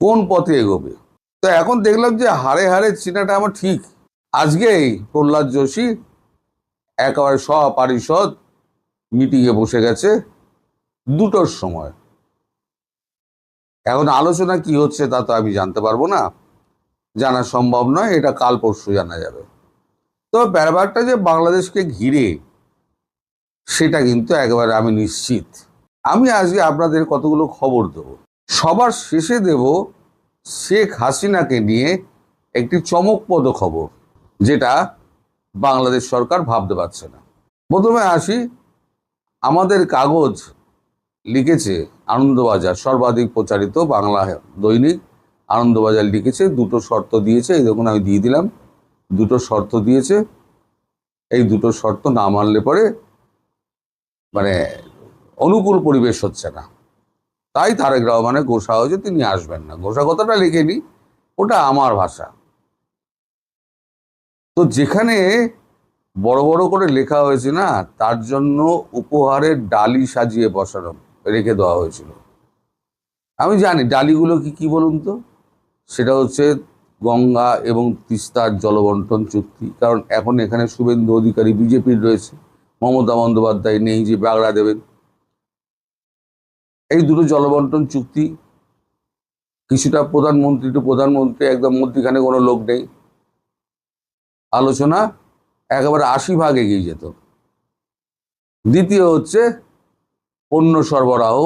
কোন পথে এগোবে। তো এখন দেখলাম যে হারে হারে চিনাটা আমার ঠিক। আজকেই প্রহ্লাদ যোশী একেবারে সপারিষদ মিটিংয়ে বসে গেছে 2টোর সময়। এখন আলোচনা কি হচ্ছে তা তো আমি জানতে পারবো না, জানা সম্ভব নয়, এটা কাল পরশু জানা যাবে। তো ব্যাপারটা যে বাংলাদেশকে ঘিরে, সেটা কিন্তু একেবারে আমি নিশ্চিত। আমি আজকে আপনাদের কতগুলো খবর দেব। সবার শেষে দেব শেখ হাসিনাকে নিয়ে একটি চমকপ্রদ খবর, যেটা বাংলাদেশ সরকার ভাবতে পারছে না। প্রথমে আসি, আমাদের কাগজ লিখেছে, আনন্দবাজার সর্বাধিক প্রচারিত বাংলা দৈনিক আনন্দবাজার লিখেছে, 2টো শর্ত দিয়েছে। এই দেখুন আমি দিয়ে দিলাম, 2টো শর্ত দিয়েছে। এই 2টো শর্ত না মানলে পরে মানে অনুকূল পরিবেশ হচ্ছে না, তাই তারেক রহমানের ঘোষা হয়েছে তিনি আসবেন না। ঘোষা কথাটা লিখেনি, ওটা আমার ভাষা। তো যেখানে বড় বড় করে লেখা হয়েছে না, তার জন্য উপহারের ডালি সাজিয়ে বসানো রেখে দেওয়া হয়েছিল। আমি জানি ডালিগুলো কি কি বলুন তো। সেটা হচ্ছে গঙ্গা এবং তিস্তার জলবন্টন চুক্তি, কারণ এখন এখানে শুভেন্দু অধিকারী বিজেপির রয়েছে, মমতা বন্দ্যোপাধ্যায় নেই যে বাগড়া দেবেন। এই 2টো জলবন্টন চুক্তি, কিছুটা প্রধানমন্ত্রী একদম মধ্যখানে কোনো লোক নেই, আলোচনা একেবারে 80 ভাগ এগিয়ে যেত। দ্বিতীয় হচ্ছে পণ্য সরবরাহ,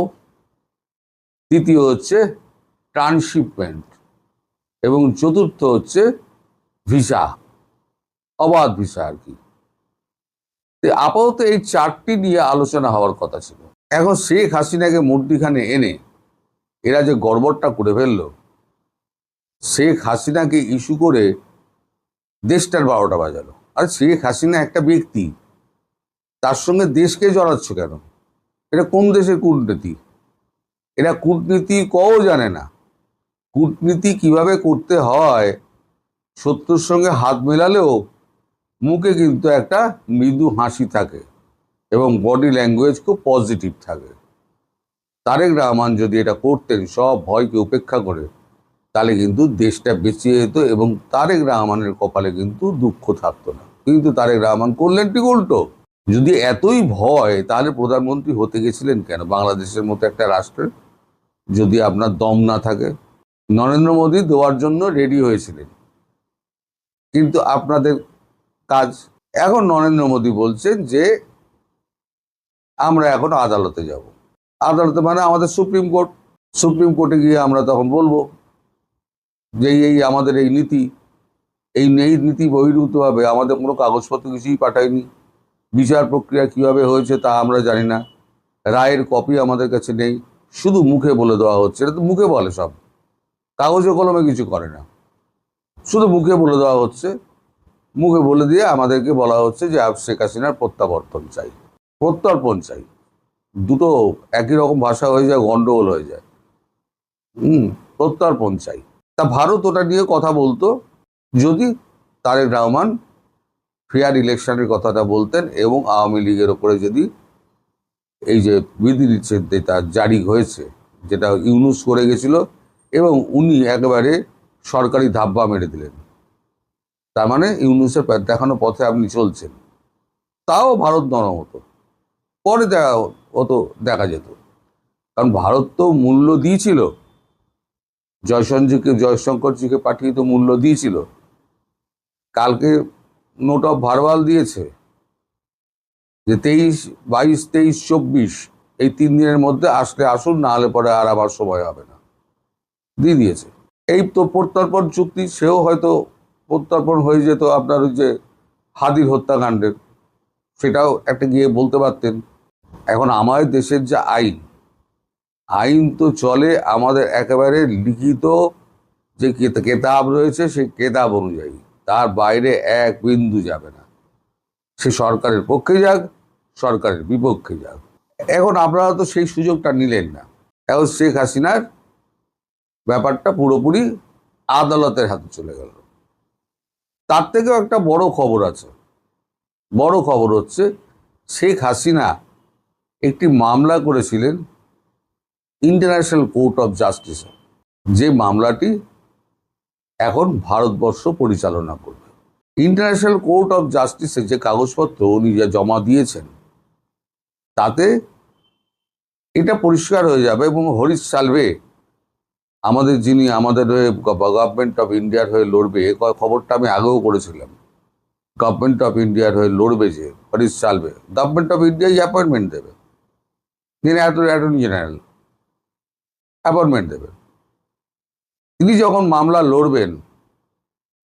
তৃতীয় হচ্ছে ট্রান্সশিপমেন্ট, এবং চতুর্থ হচ্ছে ভিসা, অবাধ ভিসা আর কি। আপাতত এই 4টি নিয়ে আলোচনা হওয়ার কথা ছিল। এখন শেখ হাসিনাকে মধ্যখানে এনে এরা যে গড়বড়টা করে ফেললো, শেখ হাসিনাকে ইস্যু করে দেশটার 12টা বাজালো। আর শেখ হাসিনা একটা ব্যক্তি, তার সঙ্গে দেশকে জড়াচ্ছ কেন? এটা কোন দেশের কূটনীতি? এরা কূটনীতি কও জানে না। কূটনীতি কিভাবে করতে হয়, শত্রুর সঙ্গে হাত মেলালেও মুখে কিন্তু একটা মৃদু হাসি থাকে এবং বডি ল্যাঙ্গুয়েজ খুব পজিটিভ থাকে। তারেক রহমান যদি এটা করতেন সব ভয়কে উপেক্ষা করে, তাহলে কিন্তু দেশটা বেঁচে যেত এবং তারেক রহমানের কপালে কিন্তু দুঃখ থাকতো না। কিন্তু তারেক রহমান করলেন ঠিক উল্টো। যদি এতই ভয়, তাহলে প্রধানমন্ত্রী হতে গেছিলেন কেন বাংলাদেশের মতো একটা রাষ্ট্রের? যদি আপনার দম না থাকে। নরেন্দ্র মোদী দেওয়ার জন্য রেডি হয়েছিলেন, কিন্তু আপনাদের কাজ। এখন নরেন্দ্র মোদী বলছেন যে আমরা এখন আদালতে যাব। আদালতে মানে আমাদের সুপ্রিম কোর্ট। সুপ্রিম কোর্টে গিয়ে আমরা তখন বলবো যে এই আমাদের এই নীতি, এই নীতি বহির্ভূতভাবে আমাদের কোনো কাগজপত্র কিছুই পাঠায়নি, বিচার প্রক্রিয়া কিভাবে হয়েছে তা আমরা জানি না, রায়ের কপি আমাদের কাছে নেই, শুধু মুখে বলে দেওয়া হচ্ছে। এটা তো মুখে বলে, সব কাগজে কলমে কিছু করে না, শুধু মুখে বলে দেওয়া হচ্ছে। মুখে বলে দিয়ে আমাদেরকে বলা হচ্ছে যে শেখ হাসিনার প্রত্যাবর্তন চাই, প্রত্যর্পণ চাই। দুটো একই রকম ভাষা হয়ে যায়, গন্ডগোল হয়ে যায়। প্রত্যর্পণ চাই। তা ভারত ওটা নিয়ে কথা বলতো যদি তারেক রহমান ফেয়ার ইলেকশনের কথাটা বলতেন এবং আওয়ামী লীগের ওপরে যদি এই যে বিধি নিষেধ তার জারি হয়েছে, যেটা ইউনুস করে গেছিল এবং উনি একেবারে সরকারি ধাব্বা মেরে দিলেন, তার মানে ইউনুসের দেখানো পথে আপনি চলছেন, তাও ভারত নরম হতো, পরে দেখা যেত। কারণ ভারত তো মূল্য দিয়েছিল, জয়শঙ্করজিকে পাঠিয়ে তো মূল্য দিয়েছিল। কালকে নোট অফ ভারওয়াল দিয়েছে যে 23, 22, 23, 24 এই 3 দিনের মধ্যে আসলে আসুন, না হলে পরে আর আবার সময় হবে না, দিয়ে দিয়েছে। এই তো প্রত্যর্পণ চুক্তি, সেও হয়তো প্রত্যর্পণ হয়ে যেত আপনার ওই যে হাদির হত্যাকাণ্ডের, সেটাও একটা গিয়ে বলতে পারতেন। এখন আমাদের দেশের যে আইন তো চলে আমাদের একেবারে লিখিত যে কেতাব রয়েছে, সেই কেতাব অনুযায়ী, তার বাইরে এক বিন্দু যাবে না। সে সরকারের পক্ষে যাক, সরকারের বিপক্ষে যাক। এখন আপনারা তো সেই সুযোগটা নিলেন না। এখন শেখ হাসিনার ব্যাপারটা পুরোপুরি আদালতের হাতে চলে গেল। তার থেকেও একটা বড় খবর আছে। বড় খবর হচ্ছে শেখ হাসিনা একটি মামলা করেছিলেন ইন্টারন্যাশনাল কোর্ট অফ জাস্টিসে। যে মামলাটি এখন ভারতবর্ষ পরিচালনা করবে। ইন্টারন্যাশনাল কোর্ট অফ জাস্টিসে যে কাগজপত্র উনি যা জমা দিয়েছেন তাতে এটা পরিষ্কার হয়ে যাবে। এবং হরিশ সালভে আমাদের যিনি আমাদের হয়ে গভর্নমেন্ট অফ ইন্ডিয়ার হয়ে লড়বে, এ খবরটা আমি আগেও করেছিলাম। গভর্নমেন্ট অফ ইন্ডিয়ার হয়ে লড়বে যে হরিশ সালভে, গভর্নমেন্ট অফ ইন্ডিয়াই অ্যাপয়েন্টমেন্ট দেবে, তিনি অ্যাটর্নি জেনারেল অ্যাপয়েন্টমেন্ট দেবে। তিনি যখন মামলা লড়বেন,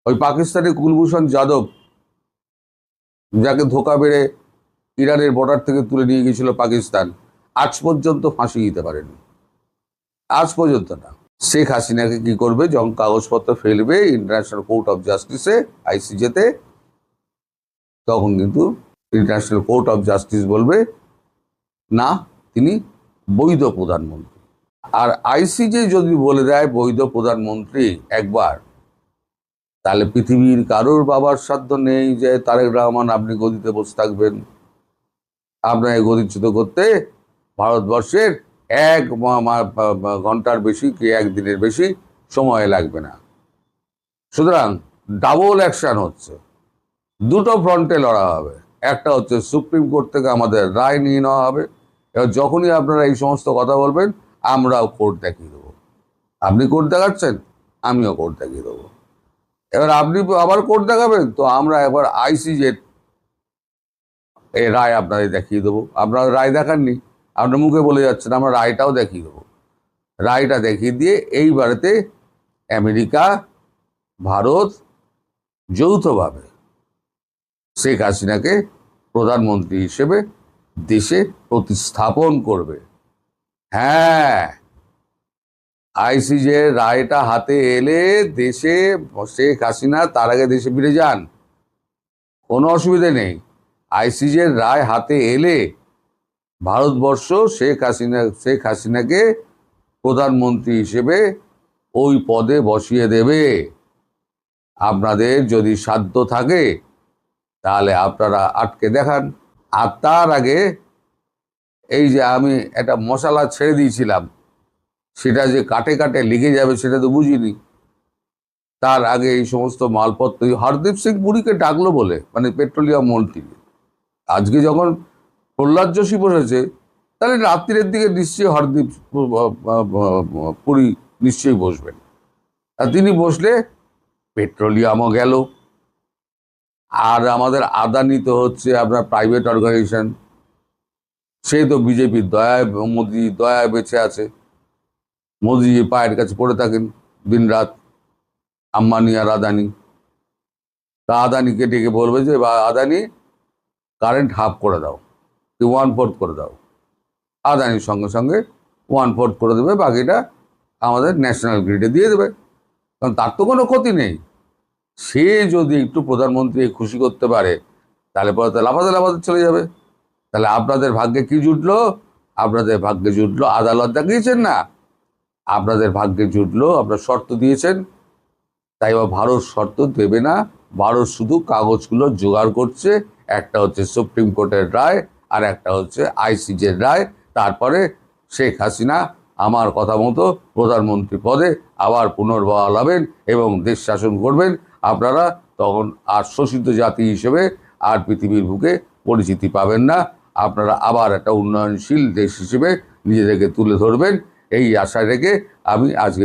ওই পাকিস্তানি কুলভূষণ যাদব যাকে ধোকা বেড়ে ইরানের বর্ডার থেকে তুলে নিয়ে গিয়েছিল পাকিস্তান, আজ পর্যন্ত ফাঁসি দিতে পারেনি, আজ পর্যন্ত না। শেখ হাসিনাকে কি করবে, যখন কাগজপত্র ফেলবে ইন্টারন্যাশনাল কোর্ট অফ জাস্টিসে আইসিজেতে, তখন কিন্তু ইন্টারন্যাশনাল কোর্ট অফ জাস্টিস বলবে না, তিনি বৈধ প্রধানমন্ত্রী। আর আইসিজে যদি বলে দেয় বৈধ প্রধানমন্ত্রী একবার, তাহলে পৃথিবীর কারোর বাবার সাধ্য নেই যে তারেক রহমান আপনি গদিতে বসে থাকবেন। আপনাকে গদিচ্যুত করতে ভারতবর্ষের এক ঘন্টার বেশি কি একদিনের বেশি সময় লাগবে না। সুতরাং ডাবল অ্যাকশন হচ্ছে, দুটো ফ্রন্টে লড়া হবে। একটা হচ্ছে সুপ্রিম কোর্ট থেকে আমাদের রায় নিয়ে নেওয়া হবে, এবার যখনই আপনারা এই সমস্ত কথা বলবেন আমরাও কোর্ট দেখিয়ে দেবো। আপনি কোর্ট দেখাচ্ছেন, আমিও কোর্ট দেখিয়ে দেবো। এবার আপনি আবার কোর্ট দেখাবেন, তো আমরা একবার আইসিজের এই রায় আপনাদের দেখিয়ে দেবো। আপনারা রায় দেখাননি, আপনার মুখে বলে যাচ্ছেন, আমরা রায়টাও দেখিয়ে দেবো। রায়টা দেখিয়ে দিয়ে এইবারেতে আমেরিকা ভারত যৌথভাবে শেখ হাসিনাকে প্রধানমন্ত্রী হিসেবে দেশে প্রতিস্থাপন করবে। হ্যাঁ, আইসিজের রায়টা হাতে এলে দেশে শেখ হাসিনা তার আগে দেশে ফিরে যান, কোনো অসুবিধে নেই। আইসিজের রায় হাতে এলে ভারতবর্ষ শেখ হাসিনাকে প্রধানমন্ত্রী হিসেবে ওই পদে বসিয়ে দেবে। আপনাদের যদি সাধ্য থাকে তাহলে আপনারা আটকে দেখান। আর তার আগে এই যে আমি একটা মশলা ছেড়ে দিয়েছিলাম, সেটা যে কাটে কাটে লিখে যাবে সেটা তো বুঝিনি। তার আগে এই সমস্ত মালপত্র হরদীপ সিং পুরীকে ডাকলো বলে, মানে পেট্রোলিয়াম মন্ত্রী, আজকে যখন প্রহ্লাদ যোশী বসেছে, তাহলে রাত্রির দিকে নিশ্চয়ই হরদীপ পুরী নিশ্চয়ই বসবেন। আর তিনি বসলে পেট্রোলিয়ামও গেল। আর আমাদের আদানি তো হচ্ছে আপনার প্রাইভেট অর্গানাইজেশন, সে তো বিজেপির দয়ায়, মোদি দয়ায় বেঁচে আছে। মোদিজি পায়ের কাছে পড়ে থাকেন দিন রাত, আম্বানি আর আদানি। তা আদানিকে ডেকে বলবে যে আদানি কারেন্ট হাফ করে দাও, কি 1/4 করে দাও। আদানির সঙ্গে সঙ্গে 1/4 করে দেবে, বাকিটা আমাদের ন্যাশনাল গ্রিডে দিয়ে দেবে, কারণ তার তো কোনো ক্ষতি নেই। সে যদি একটু প্রধানমন্ত্রী খুশি করতে পারে, তাহলে পরে তো লাফাতে লাফাতে চলে যাবে। তাহলে আপনাদের ভাগ্যে কি জুটলো? আপনাদের ভাগ্যে জুটলো, আদালত দেখিয়েছেন না, আপনাদের ভাগ্যে জুটলো, আপনার শর্ত দিয়েছেন, তাই ভারত শর্ত দেবে না। ভারত শুধু কাগজগুলো জোগাড় করছে, একটা হচ্ছে সুপ্রিম কোর্টের রায় আর একটা হচ্ছে আইসিজের রায়। তারপরে শেখ হাসিনা আমার কথা মতো প্রধানমন্ত্রী পদে আবার পুনর্বহাল হবেন এবং দেশ শাসন করবেন। আপনারা তখন আর শোষিত জাতি হিসেবে আর পৃথিবীর বুকে পরিচিতি পাবেন না। আপনারা আবার একটা উন্নয়নশীল দেশ হিসেবে নিজেদেরকে তুলে ধরবেন, এই আশা রেখে আমি আজকে